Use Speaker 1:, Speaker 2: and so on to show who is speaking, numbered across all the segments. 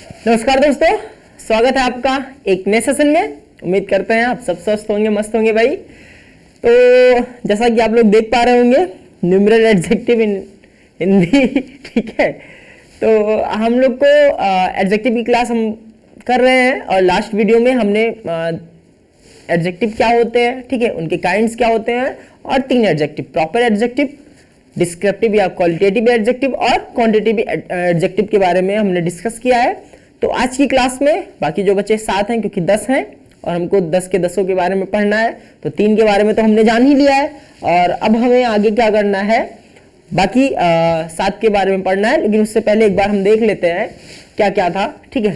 Speaker 1: नमस्कार दोस्तों, स्वागत है आपका एक नए सेशन में। उम्मीद करते हैं आप सब स्वस्थ होंगे, मस्त होंगे भाई। तो जैसा कि आप लोग देख पा रहे होंगे, न्यूमरल एडजेक्टिव इन हिंदी ठीक है। तो हम लोग को एडजेक्टिव की क्लास हम कर रहे हैं और लास्ट वीडियो में हमने एडजेक्टिव क्या होते हैं, ठीक है, उनके काइंड्स क्या होते हैं और 3 एडजेक्टिव, प्रॉपर एडजेक्टिव, डिस्क्रिप्टिव या क्वालिटेटिव एडजेक्टिव और क्वांटिटेटिव एडजेक्टिव के बारे में हमने डिस्कस किया है। तो आज की क्लास में बाकी जो बच्चे 7 हैं, क्योंकि 10 हैं और हमको 10 के 10 के बारे में पढ़ना है, तो 3 के बारे में तो हमने जान ही लिया है और अब हमें आगे क्या करना है, बाकी 7 के बारे में पढ़ना है। लेकिन उससे पहले एक बार हम देख लेते हैं क्या क्या था, ठीक है।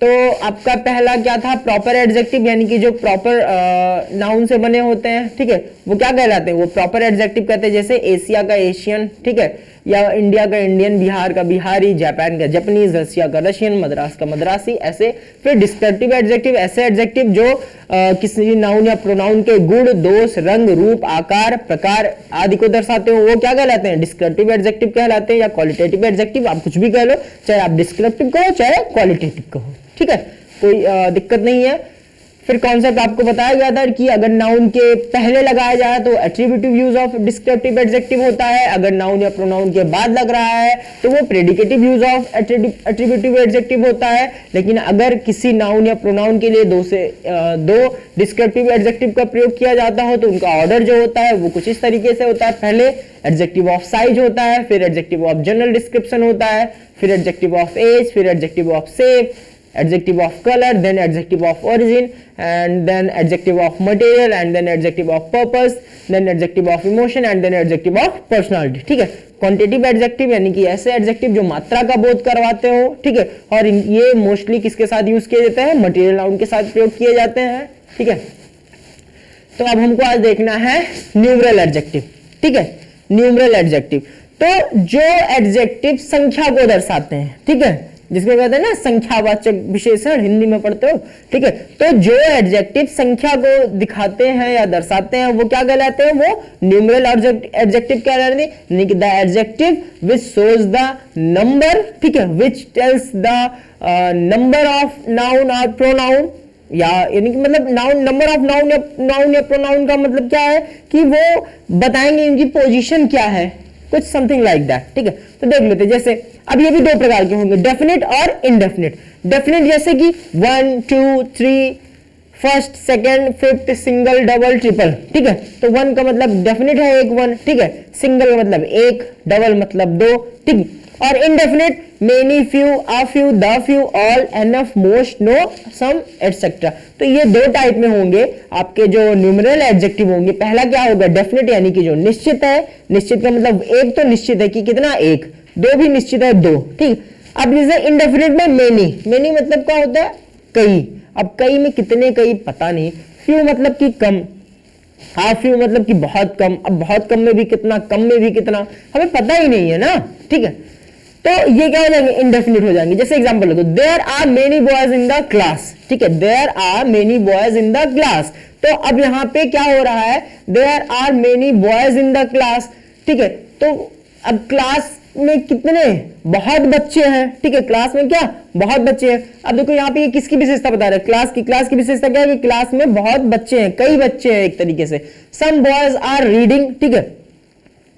Speaker 1: तो आपका पहला क्या था, प्रॉपर एडजेक्टिव, यानी कि जो प्रॉपर नाउन से बने होते हैं, ठीक है, वो क्या कहलाते हैं, वो प्रॉपर एडजेक्टिव कहते हैं। जैसे एशिया का एशियन, ठीक है, या इंडिया का इंडियन, बिहार का बिहारी, जापान का जापानीज, रशिया का रशियन, मद्रास का मद्रासी, ऐसे। फिर डिस्क्रिप्टिव एडजेक्टिव, ऐसे एडजेक्टिव जो किसी नाउन या प्रोनाउन के गुण, दोष, रंग, रूप, आकार, प्रकार आदि को दर्शाते हो, वो क्या कहलाते हैं, डिस्क्रिप्टिव एडजेक्टिव कहलाते हैं। या क्वालिटेटिव एडजेक्टिव, आप कुछ भी कह लो, चाहे आप डिस्क्रिप्टिव कहो चाहे क्वालिटेटिव कहो, ठीक है, कोई दिक्कत नहीं है। फिर कॉन्सेप्ट आपको बताया गया था कि अगर नाउन के पहले लगाया जाए तो attributive use of descriptive adjective होता है, अगर नाउन या प्रोनाउन के बाद लग रहा है तो वो predicative use of attributive adjective होता है। लेकिन अगर किसी नाउन या प्रोनाउन के लिए 2 से 2 डिस्क्रिप्टिव एडजेक्टिव का प्रयोग किया जाता हो तो उनका ऑर्डर जो होता है वो कुछ इस तरीके से होता है। पहले एडजेक्टिव ऑफ साइज होता है, फिर एडजेक्टिव ऑफ जनरल डिस्क्रिप्शन होता है, फिर एडजेक्टिव ऑफ एज, फिर adjective of shape, adjective of color, then adjective of origin, and then adjective of material, and then adjective of purpose, then adjective of emotion, and then adjective of personality, ठीक है। Quantitative adjective यानी कि ऐसे adjective जो मात्रा का बोध करवाते हो, ठीक है, और ये मोस्टली किसके साथ यूज किए जाते हैं, मटेरियल नाउन के साथ प्रयोग किए जाते हैं, ठीक है। तो अब हमको आज देखना है न्यूमरल एडजेक्टिव, ठीक है, न्यूमरल एडजेक्टिव। तो जो एडजेक्टिव संख्या को दर्शाते हैं, ठीक है, जिसको कहते हैं ना संख्यावाचक विशेषण, हिंदी में पढ़ते हो, ठीक है। तो जो एडजेक्टिव संख्या को दिखाते हैं या दर्शाते हैं वो क्या कहलाते हैं, वो न्यूमरल एडजेक्टिव कहलाते हैं। यानी कि the adjective which shows the number, ठीक है, which tells the number of noun और प्रोनाउन, या यानी कि मतलब नाउन, नंबर ऑफ नाउन या प्रोनाउन का मतलब क्या है कि वो बताएंगे इनकी पोजीशन क्या है, कुछ समथिंग लाइक दैट, ठीक है। तो देख लेते हैं, जैसे अब ये भी 2 प्रकार के होंगे, डेफिनेट और इनडेफिनेट। डेफिनेट जैसे कि 1 2 3 first, second, fifth, single, double, triple, ठीक है। तो 1 का मतलब डेफिनेट है 1 1, ठीक है, सिंगल का मतलब 1, डबल मतलब 2, ठीक। और indefinite many, few, a few, the few, all, enough, most, no, some, etcetera. तो ये 2 टाइप में होंगे आपके जो न्यूमरल एडजेक्टिव होंगे। पहला क्या होगा, डेफिनेट, यानी कि जो निश्चित है, निश्चित का मतलब एक तो निश्चित है कि कितना, 1, 2 भी निश्चित है 2, ठीक। अब जैसे इनडेफिनेट में मेनी, मेनी मतलब क्या होता है, कई। अब कई में कितने कई पता नहीं। फ्यू मतलब कि कम, हाफ फ्यू मतलब कि बहुत कम। अब बहुत कम में भी कितना, कम में भी कितना, हमें पता ही नहीं है ना, ठीक है। तो ये क्या हो जाएंगे, इनडेफिनिट हो जाएंगे। जैसे एग्जांपल लो, there are many boys in the class, ठीक है, there are many boys in the class. तो अब यहाँ पे क्या हो रहा है, there are many boys in the class, ठीक है। तो अब क्लास में कितने, बहुत बच्चे हैं, ठीक है, क्लास में क्या, बहुत बच्चे हैं। अब देखो यहाँ पे ये किसकी विशेषता बता रहा है, क्लास की विशेषता क्या है कि क्लास में बहुत बच्चे हैं, कई बच्चे हैं एक तरीके से। सम बॉयज आर रीडिंग, ठीक है,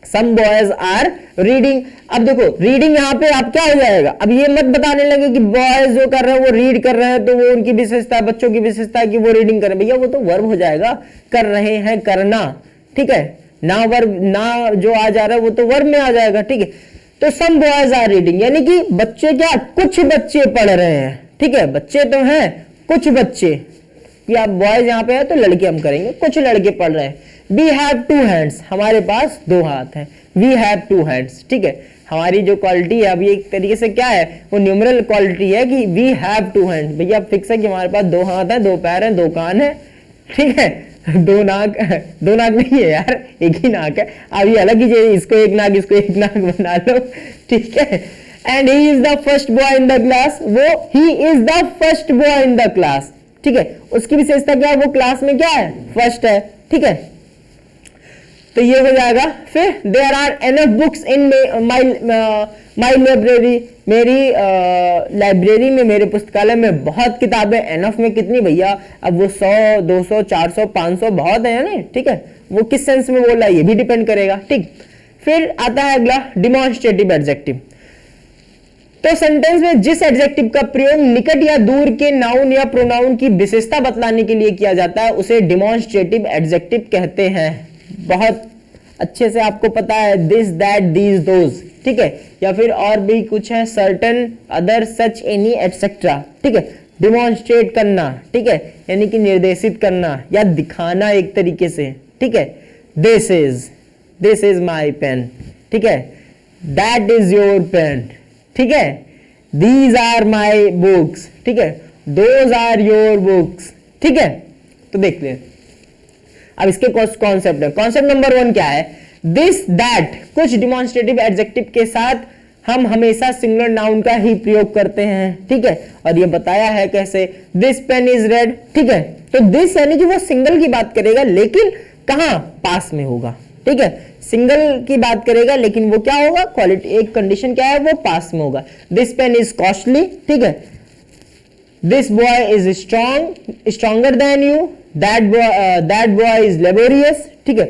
Speaker 1: सम बॉयज आर रीडिंग। अब देखो रीडिंग यहाँ पे आप क्या हो जाएगा, अब ये मत बताने लगे कि बॉयज जो कर रहे हैं वो रीड कर रहे हैं तो वो उनकी विशेषता है, बच्चों की विशेषता है कि वो रीडिंग कर रहे हैं। भैया वो तो वर्ब हो जाएगा, कर रहे हैं, करना, ठीक है, ना वर्ब, ना जो आ जा रहा है वो तो वर्ब में आ जाएगा, ठीक है। तो सम बॉयज आर रीडिंग यानी कि बच्चे क्या, कुछ बच्चे पढ़ रहे हैं, ठीक है, बच्चे तो हैं कुछ बच्चे, कि आप बॉयज यहाँ पे है तो लड़के हम करेंगे, कुछ लड़के पढ़ रहे हैं। वी हैव 2 हैंड्स, हमारे पास 2 हाथ हैं। वी हैव 2 हैंड्स, ठीक है, हमारी जो क्वालिटी है अभी एक तरीके से क्या है, वो न्यूमरल क्वालिटी है कि वी हैव 2 हैंड्स। भैया फिक्स है कि हमारे पास 2 हाथ है, 2 पैर हैं, 2 कान है, ठीक है, 2 नाक, 2 नाक नहीं है यार, एक ही नाक है। अब ये अलग कीजिए, इसको एक नाक, इसको एक नाक बना लो, ठीक है। And he is the first boy in the class, वो he is the first boy in the class, ठीक है। उसकी विशेषता क्या है, वो क्लास में क्या है, फर्स्ट है, ठीक है। तो ये हो जाएगा। फिर there are enough books in my library, मेरी लाइब्रेरी में, मेरे पुस्तकालय में बहुत किताबें। एनफ में कितनी भैया, अब वो 100, 200, 400, 500 बहुत है ना, ठीक है, वो किस सेंस में बोल रहा है ये भी डिपेंड करेगा, ठीक। फिर आता है अगला डिमॉन्स्ट्रेटिव एडजेक्टिव। तो सेंटेंस में जिस एडजेक्टिव का प्रयोग निकट या दूर के नाउन या प्रोनाउन की विशेषता बतलाने के लिए किया जाता है उसे डिमॉन्स्ट्रेटिव एडजेक्टिव कहते हैं। बहुत अच्छे से आपको पता है, दिस, दैट, दीज, दोज, ठीक है, या फिर और भी कुछ है, सर्टन, अदर, सच, एनी, एटसेट्रा, ठीक है। डिमॉन्स्ट्रेट करना, ठीक है, यानी कि निर्देशित करना या दिखाना एक तरीके से, ठीक है। दिस इज माई पेन, ठीक है, दैट इज योर पेन, ठीक है, दीज आर माई बुक्स, ठीक है, दोज आर योर बुक्स, ठीक है। तो देख लें अब इसके कॉन्सेप्ट है। कॉन्सेप्ट नंबर 1 क्या है, दिस, दैट, कुछ डिमॉन्स्ट्रेटिव एडजेक्टिव के साथ हम हमेशा सिंगुलर नाउन का ही प्रयोग करते हैं, ठीक है, और ये बताया है कैसे, दिस पेन इज रेड, ठीक है। तो दिस यानी कि वो सिंगल की बात करेगा, लेकिन कहां, पास में होगा, ठीक है, सिंगल की बात करेगा लेकिन वो क्या होगा, क्वालिटी, एक कंडीशन क्या है, वो पास में होगा। दिस पेन इज कॉस्टली, ठीक है, this boy is stronger than you, that boy is laborious, ठीक है।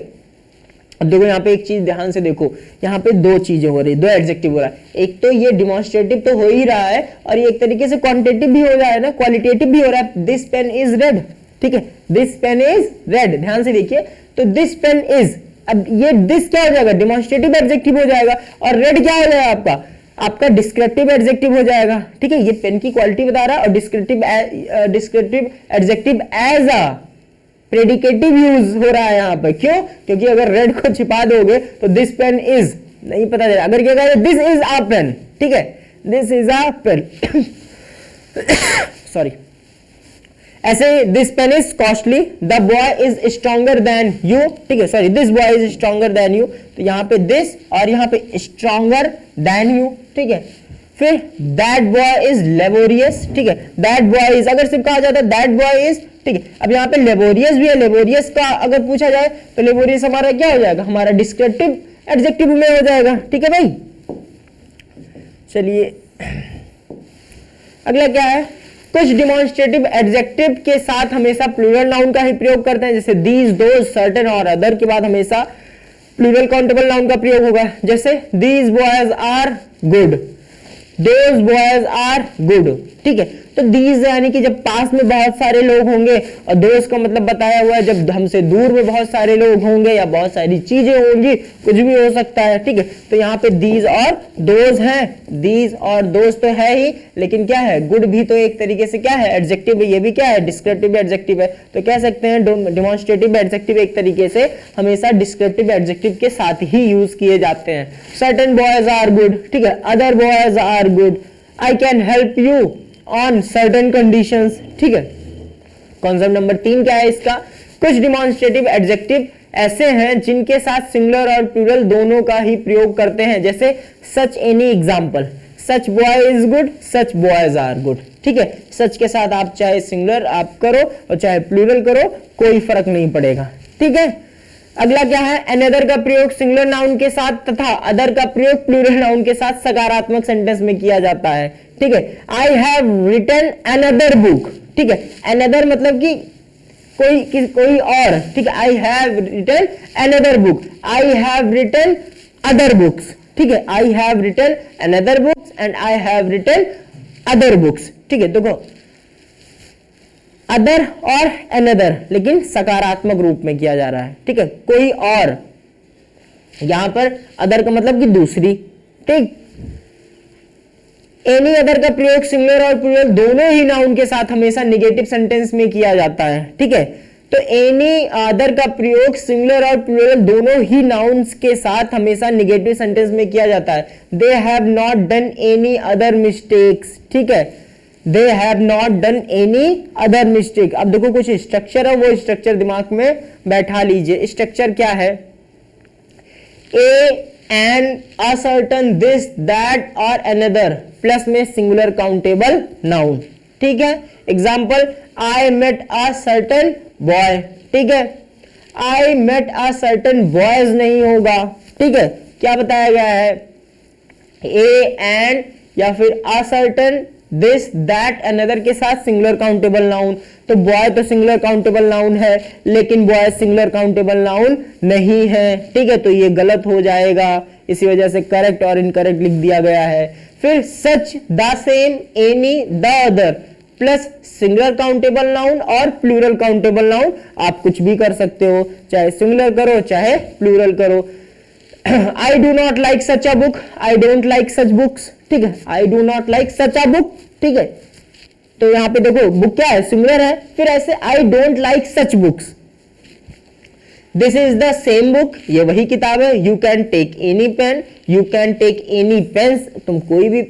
Speaker 1: अब देखो यहाँ पे एक चीज ध्यान से देखो, यहाँ पे दो चीजें हो रही, दो एडजेक्टिव हो रहा है। एक तो ये डिमॉन्स्ट्रेटिव तो हो ही रहा है और ये एक तरीके से क्वांटिटेटिव भी हो रहा है ना, क्वालिटेटिव भी हो रहा है। दिस पेन इज रेड, ठीक है, दिस पेन इज रेड, ध्यान से देखिए। तो दिस पेन इज, अब ये दिस क्या हो जाएगा, डिमॉन्स्ट्रेटिव एडजेक्टिव हो जाएगा, और रेड क्या हो जाएगा, आपका डिस्क्रिप्टिव एडजेक्टिव हो जाएगा, ठीक है। ये पेन की क्वालिटी बता रहा है और descriptive adjective as a predicative use हो रहा है यहाँ पे। क्यों, क्योंकि अगर रेड को छिपा दोगे तो दिस पेन इज नहीं पता चलेगा। अगर क्या कहें, दिस इज अ पेन, ठीक है, this is a pen, sorry, ऐसे this pen is costly, the boy is stronger than you, ठीक है, sorry, this boy is stronger than you, तो यहाँ पे दिस और यहाँ पे स्ट्रॉन्गर देन यू, ठीक है। फिर दैट बॉय इज लेबोरियस, ठीक है, दैट बॉय इज, अगर सिर्फ कहा जाता है दैट बॉय इज, ठीक है। अब यहाँ पे लेबोरियस भी है, लेबोरियस का अगर पूछा जाए तो लेबोरियस हमारा क्या हो जाएगा, हमारा डिस्क्रिप्टिव एडजेक्टिव में हो जाएगा, ठीक है भाई। चलिए अगला क्या है, कुछ डिमॉन्स्ट्रेटिव एडजेक्टिव के साथ हमेशा प्लूरल नाउन का ही प्रयोग करते हैं, जैसे दीज, दोज, सर्टेन और अदर के बाद हमेशा प्लूरल काउंटेबल नाउन का प्रयोग होगा। जैसे these boys are good, those boys are good, ठीक है। तो दीज यानी कि जब पास में बहुत सारे लोग होंगे, और दोज का मतलब बताया हुआ है जब हमसे दूर में बहुत सारे लोग होंगे या बहुत सारी चीजें होंगी, कुछ भी हो सकता है, ठीक है। तो यहाँ पे दीज और दोज हैं, दीज और दोज तो है ही, लेकिन क्या है, गुड भी तो एक तरीके से क्या है, एडजेक्टिव है, ये भी क्या है, डिस्क्रिप्टिव एडजेक्टिव है। तो कह सकते हैं डिमॉन्स्ट्रेटिव एडजेक्टिव एक तरीके से हमेशा डिस्क्रिप्टिव एडजेक्टिव के साथ ही यूज किए जाते हैं। सर्टेन बॉयज आर गुड, ठीक है, other boys are good, I can help you on certain conditions, ठीक है। कॉन्सेप्ट नंबर 3 क्या है इसका, कुछ डिमॉन्स्ट्रेटिव एडजेक्टिव ऐसे हैं जिनके साथ सिंगुलर और प्लूरल दोनों का ही प्रयोग करते हैं, जैसे such, any, example, such boy is good, such boys are good, ठीक है। सच के साथ आप चाहे सिंगुलर आप करो और चाहे प्लूरल करो, कोई फर्क नहीं पड़ेगा, ठीक है। अगला क्या है, अनदर का प्रयोग सिंगुलर नाउन के साथ तथा अदर का प्रयोग प्लूरल नाउन के साथ सकारात्मक सेंटेंस में किया जाता है, ठीक है। I have written another book, ठीक है, अनदर मतलब कि कोई और, ठीक है। I have written another book, I have written other books, ठीक है, I have written another books and I have written other books, ठीक है। देखो अदर और अनदर लेकिन सकारात्मक रूप में किया जा रहा है, ठीक है, कोई और, यहां पर अदर का मतलब कि दूसरी, ठीक। एनी अदर का प्रयोग सिंगुलर और प्लूरल दोनों ही नाउन के साथ हमेशा नेगेटिव सेंटेंस में किया जाता है, ठीक है। तो एनी अदर का प्रयोग सिंगुलर और प्लूरल दोनों ही नाउन्स के साथ हमेशा नेगेटिव सेंटेंस में किया जाता है। They have not done any other mistakes, ठीक है, they have not done any other mistake. अब देखो कुछ स्ट्रक्चर है, वो स्ट्रक्चर दिमाग में बैठा लीजिए। स्ट्रक्चर क्या है, a an certain this that और अनदर प्लस में सिंगुलर काउंटेबल नाउन, ठीक है। Example I met a certain boy, ठीक है, I met a certain boys नहीं होगा, ठीक है। क्या बताया गया है, ए एंड या फिर a certain this that another के साथ सिंगुलर काउंटेबल नाउन। तो बॉय तो सिंगुलर काउंटेबल नाउन है, लेकिन बॉय सिंगुलर काउंटेबल नाउन नहीं है, ठीक है। तो ये गलत हो जाएगा, इसी वजह से करेक्ट और इनकरेक्ट लिख दिया गया है। फिर such, the same, any, the other plus singular countable noun और प्लूरल काउंटेबल नाउन, आप कुछ भी कर सकते हो, चाहे सिंगुलर करो चाहे प्लूरल करो। I do not like such a book, I don't like such books, ठीक है। I do not like such a book, ठीक है। तो यहां पे देखो बुक क्या है, सिंगुलर है। फिर ऐसे I don't like such books, this is the same book, ये वही किताब है। You can take any pen, you can take any pens, तुम कोई भी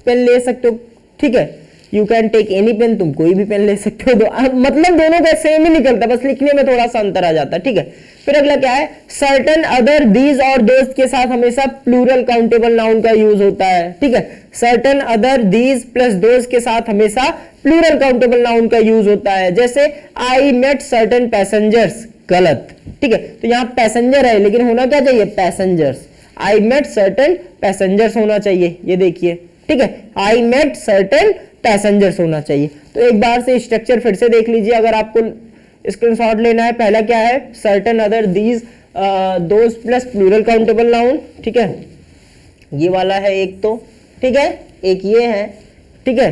Speaker 1: पेन ले सकते हो, ठीक है। You can take any pen, तुम कोई भी पेन ले सकते हो। तो मतलब दोनों का सेम ही निकलता, बस लिखने में थोड़ा सा अंतर आ जाता है, ठीक है। फिर अगला क्या है, सर्टेन अदर, दीज और दोस्त के साथ हमेशा प्लूरल काउंटेबल नाउन का यूज होता है, ठीक है। सर्टेन अदर, दीज प्लस दोस्त के साथ हमेशा प्लूरल काउंटेबल नाउन का यूज होता है। जैसे आई मेट सर्टेन पैसेंजर्स, गलत, ठीक है। तो यहाँ पैसेंजर है, लेकिन होना क्या चाहिए, passengers. I met certain passengers होना चाहिए, ये देखिए, ठीक है। आई मेट सर्टेन पैसेंजर्स होना चाहिए। तो एक बार से स्ट्रक्चर फिर से देख लीजिए अगर आपको स्क्रीनशॉट लेना है। पहला क्या है, certain other, these, those plus plural countable noun, ठीक है। ये वाला है एक, तो ठीक है, एक ये है, ठीक है।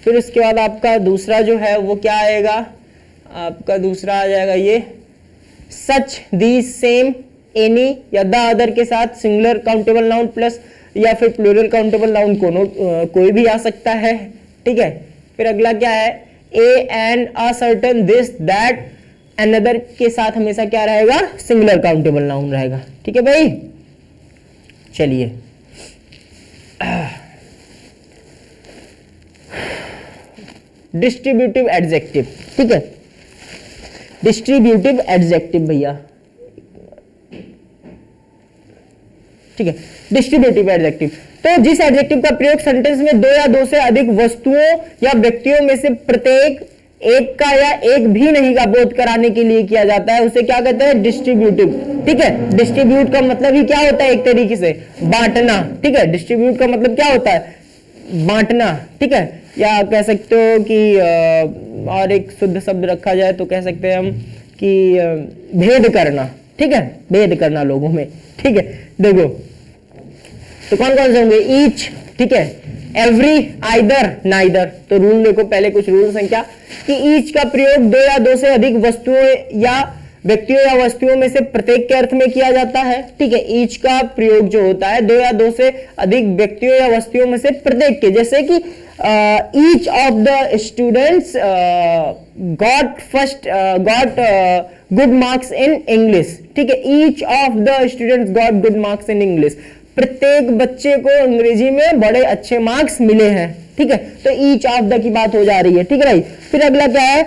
Speaker 1: फिर उसके बाद आपका दूसरा जो है वो क्या आएगा, आपका दूसरा आ जाएगा ये सच, दीज, सेम, एनी या द अदर के साथ सिंगुलर काउंटेबल नाउन प्लस या फिर प्लूरल काउंटेबल नाउन कोई भी आ सकता है, ठीक है। फिर अगला क्या है, A and a certain, this that another के साथ हमेशा क्या रहेगा, सिंगुलर काउंटेबल नाउन रहेगा, ठीक है भाई। चलिए डिस्ट्रीब्यूटिव एडजेक्टिव, ठीक है। डिस्ट्रीब्यूटिव एडजेक्टिव भैया, ठीक है। डिस्ट्रीब्यूटिव एडजेक्टिव, तो जिस एडजेक्टिव का प्रयोग सेंटेंस में दो या दो से अधिक वस्तुओं या व्यक्तियों में से प्रत्येक एक का या एक भी नहीं का बोध कराने के लिए किया जाता है, उसे क्या कहते हैं, डिस्ट्रीब्यूटिव, ठीक है। डिस्ट्रीब्यूट का मतलब ही क्या होता है, एक तरीके से बांटना, ठीक है। डिस्ट्रीब्यूट का मतलब क्या होता है, बांटना, ठीक है। या कह सकते हो कि और एक शुद्ध शब्द रखा जाए तो कह सकते हैं हम कि भेद करना, ठीक है, भेद करना लोगों में, ठीक है। देखो तो कौन कौन से होंगे, ईच, ठीक है, एवरी, आइदर, नाइदर। तो रूल देखो, पहले कुछ रूल संख्या कि ईच का प्रयोग दो या दो से अधिक वस्तुओं या व्यक्तियों या वस्तुओं में से प्रत्येक के अर्थ में किया जाता है, ठीक है। ईच का प्रयोग जो होता है दो या दो से अधिक व्यक्तियों या वस्तुओं में से प्रत्येक के, जैसे कि each of the students got good marks in English, ठीक है। Each of the students got good marks in English, प्रत्येक बच्चे को अंग्रेजी में बड़े अच्छे मार्क्स मिले हैं, ठीक है। तो ईच ऑफ द की बात हो जा रही है, ठीक है भाई। फिर अगला क्या है,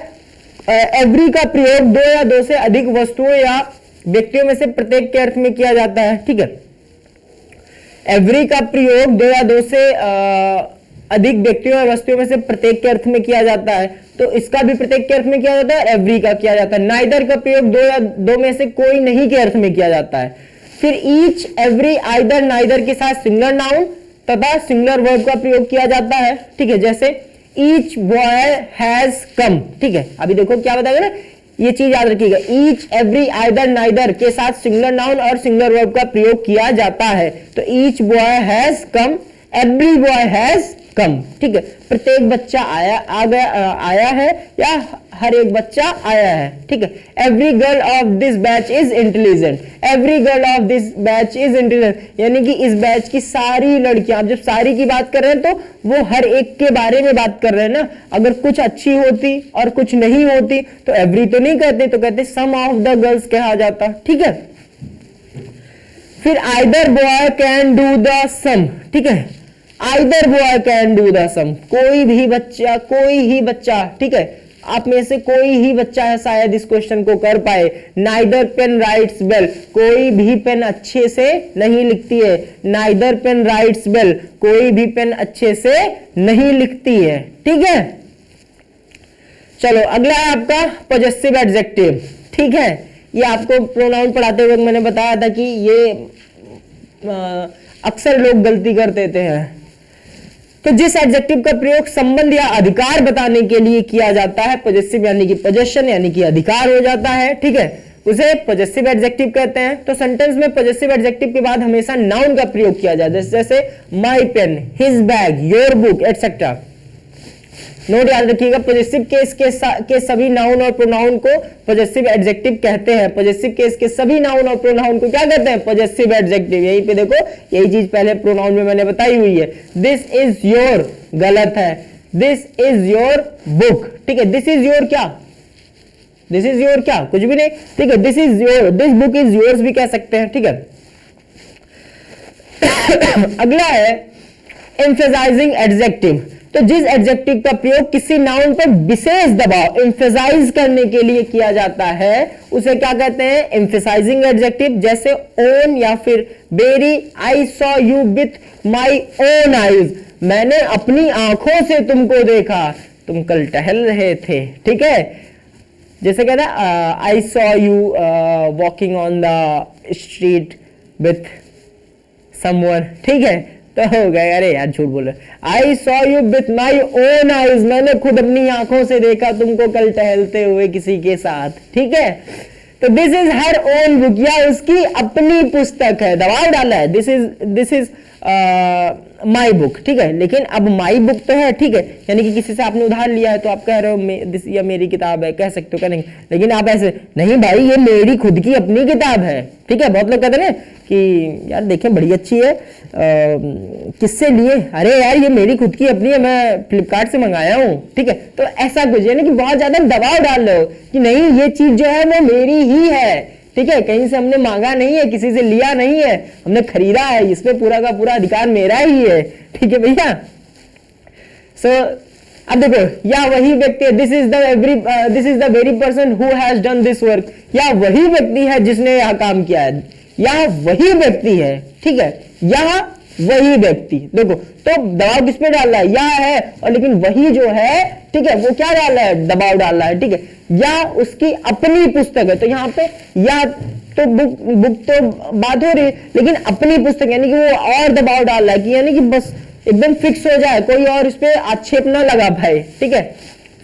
Speaker 1: एवरी का प्रयोग दो या दो से अधिक वस्तुओं या व्यक्तियों में से प्रत्येक के अर्थ में किया जाता है, ठीक है। एवरी का प्रयोग दो या दो से अधिक व्यक्तियों या वस्तुओं में से प्रत्येक के अर्थ में किया जाता है, तो इसका भी प्रत्येक के अर्थ में किया जाता है, एवरी का किया जाता है। नाइदर का प्रयोग दो या दो में से कोई नहीं के अर्थ में किया जाता है। फिर ईच, एवरी, आइदर, नाइदर के साथ सिंगुलर नाउन तथा सिंगुलर वर्ब का प्रयोग किया जाता है, ठीक है। जैसे ईच बॉय हैज कम, ठीक है। अभी देखो क्या बताएगा ना, ये चीज याद रखिएगा, ईच, एवरी, आइदर, नाइदर के साथ सिंगुलर नाउन और सिंगुलर वर्ब का प्रयोग किया जाता है। तो each boy has come, every boy has come, ठीक है। प्रत्येक बच्चा आया है या हर एक बच्चा आया है, ठीक है। Every girl of this batch is intelligent, every girl of this batch is intelligent, यानी कि इस बैच की सारी लड़कियां, आप जब सारी की बात कर रहे हैं तो वो हर एक के बारे में बात कर रहे हैं ना। अगर कुछ अच्छी होती और कुछ नहीं होती तो एवरी तो नहीं कहते, तो कहते सम ऑफ द गर्ल्स कहा जाता, ठीक है। फिर either boy can do the sum, ठीक है। Either boy can do the sum, कोई भी बच्चा, ठीक है, आप में से कोई ही बच्चा है शायद इस क्वेश्चन को कर पाए। नाइदर पेन राइट्स वेल, कोई भी पेन अच्छे से नहीं लिखती है। नाइदर पेन राइट्स वेल, कोई भी पेन अच्छे से नहीं लिखती है, ठीक है। चलो अगला है आपका पॉजेसिव एडजेक्टिव, ठीक है। ये आपको प्रोनाउन पढ़ाते वक्त मैंने बताया था कि ये अक्सर लोग गलती कर देते हैं। तो जिस एडजेक्टिव का प्रयोग संबंध या अधिकार बताने के लिए किया जाता है, पॉजेसिव यानी कि पोजेशन यानी कि अधिकार हो जाता है, ठीक है, उसे पॉजेसिव एडजेक्टिव कहते हैं। तो सेंटेंस में पॉजेसिव एडजेक्टिव के बाद हमेशा नाउन का प्रयोग किया जाता है, जैसे my pen, his bag, your book etcetera. Note याद रखिएगा, पॉजेसिव केस के सभी नाउन और प्रोनाउन को पॉजेसिव एडजेक्टिव कहते हैं। पॉजेसिव केस के सभी नाउन और प्रोनाउन को क्या कहते हैं? Possessive adjective. यहीं पे देखो, यही चीज पहले प्रोनाउन में मैंने बताई हुई है। दिस इज योर गलत है, दिस इज योर बुक, ठीक है। दिस इज योर क्या? दिस इज योर क्या? कुछ भी नहीं, ठीक है। This is your, this book is yours भी कह सकते हैं, ठीक है। अगला है एम्फेसाइजिंग एडजेक्टिव। तो जिस एडजेक्टिव का प्रयोग किसी नाउन पर विशेष दबाव एम्फेसाइज करने के लिए किया जाता है, उसे क्या कहते हैं? Emphasizing adjective. जैसे ओन या फिर very, I saw you with my own eyes, मैंने अपनी आंखों से तुमको देखा, तुम कल टहल रहे थे, ठीक है। जैसे कहता है आई saw you walking on the street with someone, ठीक है। तो हो गया, अरे यार झूठ बोल रहे। आई saw you with my own eyes, मैंने खुद अपनी आंखों से देखा तुमको कल टहलते हुए किसी के साथ, ठीक है। तो this is her own book, या उसकी अपनी पुस्तक है, दबाव डाला है। दिस इज माई बुक, ठीक है। लेकिन अब माई बुक तो है, ठीक है, यानी कि किसी से आपने उधार लिया है तो आप कह रहे हो दिस या मेरी किताब है, कह सकते हो, कह नहीं। लेकिन आप ऐसे नहीं, भाई ये मेरी खुद की अपनी किताब है, ठीक है। बहुत लोग कहते हैं कि यार देखें बड़ी अच्छी है, किससे लिए? अरे यार ये मेरी खुद की अपनी है, मैं फ्लिपकार्ट से मंगाया हूँ, ठीक है। तो ऐसा कुछ, यानी कि बहुत ज्यादा दबाव डाल रहे हो कि नहीं ये चीज जो है वो मेरी ही है, ठीक है, कहीं से हमने मांगा नहीं है, किसी से लिया नहीं है, हमने खरीदा है, इसमें पूरा का पूरा अधिकार मेरा ही है, ठीक है भैया। सो अब देखो, या वही व्यक्ति है, this is the very person who has done this work, या वही व्यक्ति है जिसने यह काम किया है, या वही व्यक्ति है, ठीक है, या वही व्यक्ति। देखो तो दबाव किस पे डाल रहा है? या है, और लेकिन वही जो है, ठीक है, वो क्या डाल रहा है? दबाव डाल रहा है, ठीक है। या उसकी अपनी पुस्तक है, तो यहाँ पे या तो बुक तो बात हो रही है, लेकिन अपनी पुस्तक यानी कि वो और दबाव डाल रहा है कि यानी कि बस एकदम फिक्स हो जाए, कोई और इस पे आक्षेप ना लगा पाए, ठीक है।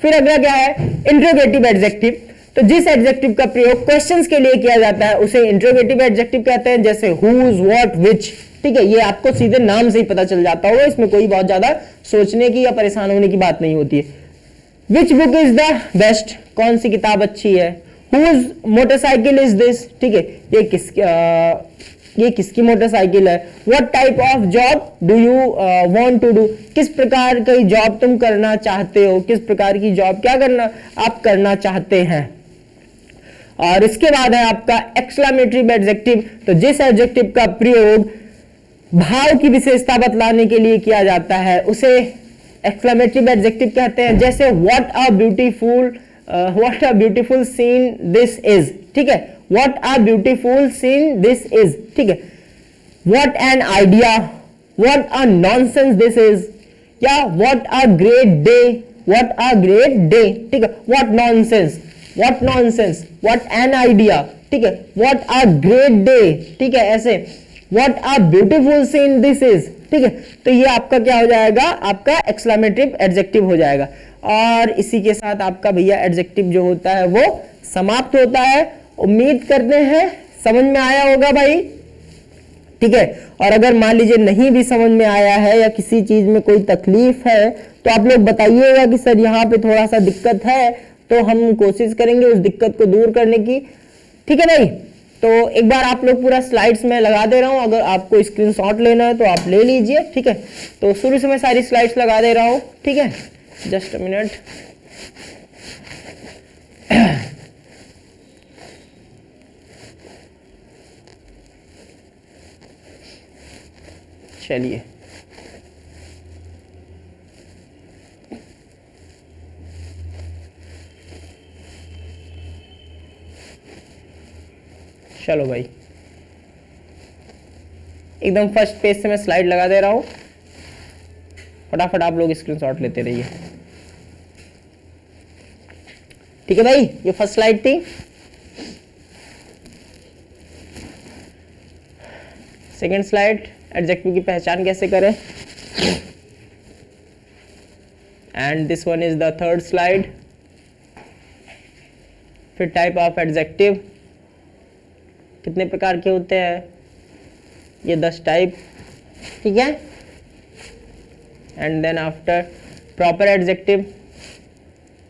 Speaker 1: फिर अगला क्या है? Interrogative adjective. तो जिस एडजेक्टिव का प्रयोग क्वेश्चंस के लिए किया जाता है उसे इंट्रोगेटिव एडजेक्टिव कहते हैं। जैसे हुज, व्हाट, विच, ठीक है। ये आपको सीधे नाम से ही पता चल जाता होगा, इसमें कोई बहुत ज्यादा सोचने की या परेशान होने की बात नहीं होती है। Which book is the best, कौन सी किताब अच्छी है। हुज मोटरसाइकिल इज दिस, ठीक है, ये किसकी मोटरसाइकिल है। What type of job do you want to do, किस प्रकार की जॉब तुम करना चाहते हो, किस प्रकार की जॉब क्या करना आप करना चाहते हैं। और इसके बाद है आपका एक्सक्लेमेटरी एडजेक्टिव। तो जिस एडजेक्टिव का प्रयोग भाव की विशेषता बतलाने के लिए किया जाता है उसे एक्सक्लेमेटरी एडजेक्टिव कहते हैं। जैसे what a beautiful scene this is, ठीक है, what a beautiful scene this is, ठीक है। What an idea, what a nonsense this is, या what a great day, what a great day, ठीक है। What nonsense, what an idea, ठीक है, what a great day, ठीक है, ऐसे what a beautiful scene this is, ठीक है। तो ये आपका क्या हो जाएगा? आपका एक्सक्लेमेटिव एडजेक्टिव हो जाएगा। और इसी के साथ आपका भैया एडजेक्टिव जो होता है वो समाप्त होता है। उम्मीद करते हैं समझ में आया होगा भाई, ठीक है। और अगर मान लीजिए नहीं भी समझ में आया है या किसी चीज में कोई तकलीफ है तो आप लोग बताइएगा कि सर यहाँ पे थोड़ा सा दिक्कत है, तो हम कोशिश करेंगे उस दिक्कत को दूर करने की, ठीक है भाई। तो एक बार आप लोग पूरा स्लाइड्स में लगा दे रहा हूं, अगर आपको स्क्रीनशॉट लेना है तो आप ले लीजिए, ठीक है। तो शुरू से मैं सारी स्लाइड्स लगा दे रहा हूं, ठीक है। Just a minute. चलिए, चलो भाई, एकदम फर्स्ट पेज से मैं स्लाइड लगा दे रहा हूं, फटाफट आप लोग स्क्रीनशॉट लेते रहिए, ठीक है भाई। ये फर्स्ट स्लाइड थी। सेकेंड स्लाइड, एडजेक्टिव की पहचान कैसे करें। And this one is the third slide. फिर टाइप ऑफ एडजेक्टिव कितने प्रकार के होते हैं, ये 10 टाइप, ठीक है। And then after proper adjective,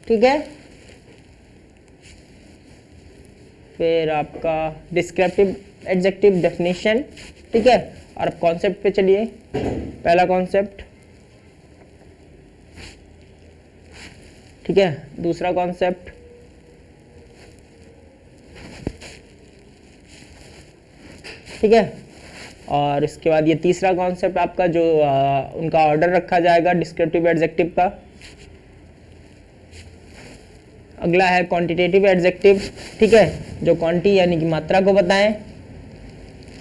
Speaker 1: ठीक है। फिर आपका डिस्क्रिप्टिव एडजेक्टिव डेफिनेशन, ठीक है। और अब कॉन्सेप्ट पे चलिए। पहला कॉन्सेप्ट, ठीक है। दूसरा कॉन्सेप्ट, ठीक है। और इसके बाद ये तीसरा कॉन्सेप्ट आपका जो उनका ऑर्डर रखा जाएगा डिस्क्रिप्टिव एडजेक्टिव का। अगला है क्वांटिटेटिव एडजेक्टिव, ठीक है, जो क्वांटी यानी कि मात्रा को बताएं।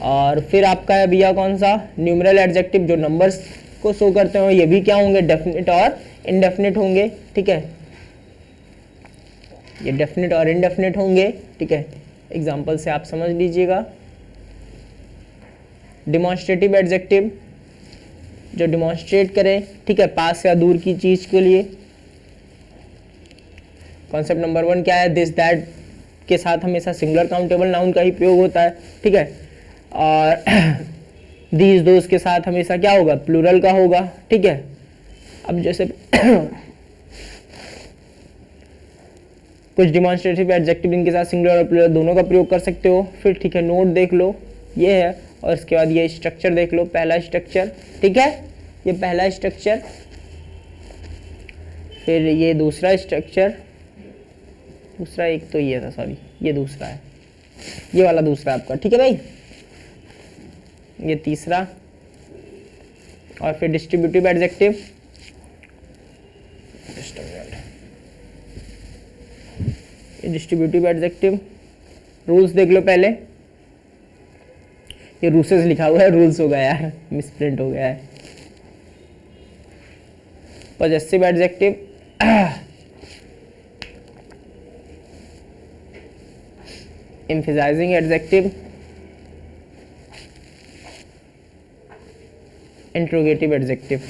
Speaker 1: और फिर आपका है भैया कौन सा, न्यूमरल एडजेक्टिव, जो नंबर्स को शो करते हो। ये भी क्या होंगे, डेफिनिट और इनडेफिनिट होंगे, ठीक है। ये डेफिनिट और इनडेफिनिट होंगे, ठीक है। एग्जाम्पल से आप समझ लीजिएगा। डिमॉन्स्ट्रेटिव एडजेक्टिव, जो डिमॉन्स्ट्रेट करें, ठीक है, पास या दूर की चीज के लिए। कॉन्सेप्ट नंबर 1 क्या है, दिस दैट के साथ हमेशा सिंगुलर काउंटेबल नाउन का ही प्रयोग होता है, ठीक है। और दीज दोस्त के साथ हमेशा क्या होगा, प्लूरल का होगा, ठीक है। अब जैसे कुछ डिमॉन्स्ट्रेटिव एडजेक्टिव इनके साथ सिंगुलर और प्लूरल दोनों का प्रयोग कर सकते हो। फिर ठीक है, नोट देख लो, ये है। और इसके बाद ये स्ट्रक्चर देख लो, पहला स्ट्रक्चर, ठीक है, ये पहला स्ट्रक्चर। फिर ये दूसरा स्ट्रक्चर, दूसरा एक तो ये था, सॉरी ये दूसरा है, ये वाला दूसरा आपका, ठीक है भाई। ये तीसरा। और फिर distributive adjective, distributive adjective rules देख लो पहले। ये रूसेस लिखा हुआ है, रूल्स हो गया है, मिसप्रिंट हो गया है। Possessive adjective, emphasizing adjective, interrogative adjective.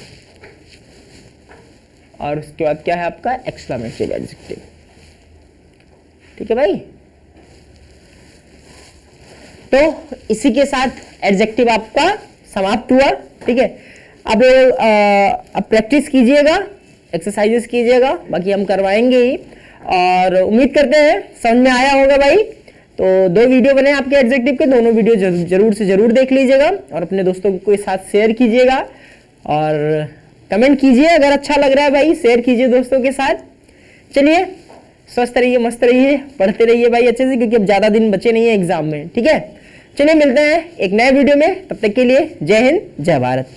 Speaker 1: और उसके बाद क्या है आपका, एक्सक्लेमेटरी एडजेक्टिव, ठीक है भाई। तो इसी के साथ एडजेक्टिव आपका समाप्त हुआ, ठीक है। अब प्रैक्टिस कीजिएगा, एक्सरसाइजेस कीजिएगा, बाकी हम करवाएंगे ही। और उम्मीद करते हैं समझ में आया होगा भाई। तो 2 वीडियो बने आपके एडजेक्टिव के, दोनों वीडियो जरूर से जरूर देख लीजिएगा और अपने दोस्तों के साथ शेयर कीजिएगा और कमेंट कीजिए अगर अच्छा लग रहा है भाई, शेयर कीजिए दोस्तों के साथ। चलिए, स्वस्थ रहिए, मस्त रहिए, पढ़ते रहिए भाई अच्छे से, क्योंकि अब ज़्यादा दिन बचे नहीं है एग्जाम में, ठीक है। चलिए मिलते हैं एक नए वीडियो में, तब तक के लिए जय हिंद, जय भारत।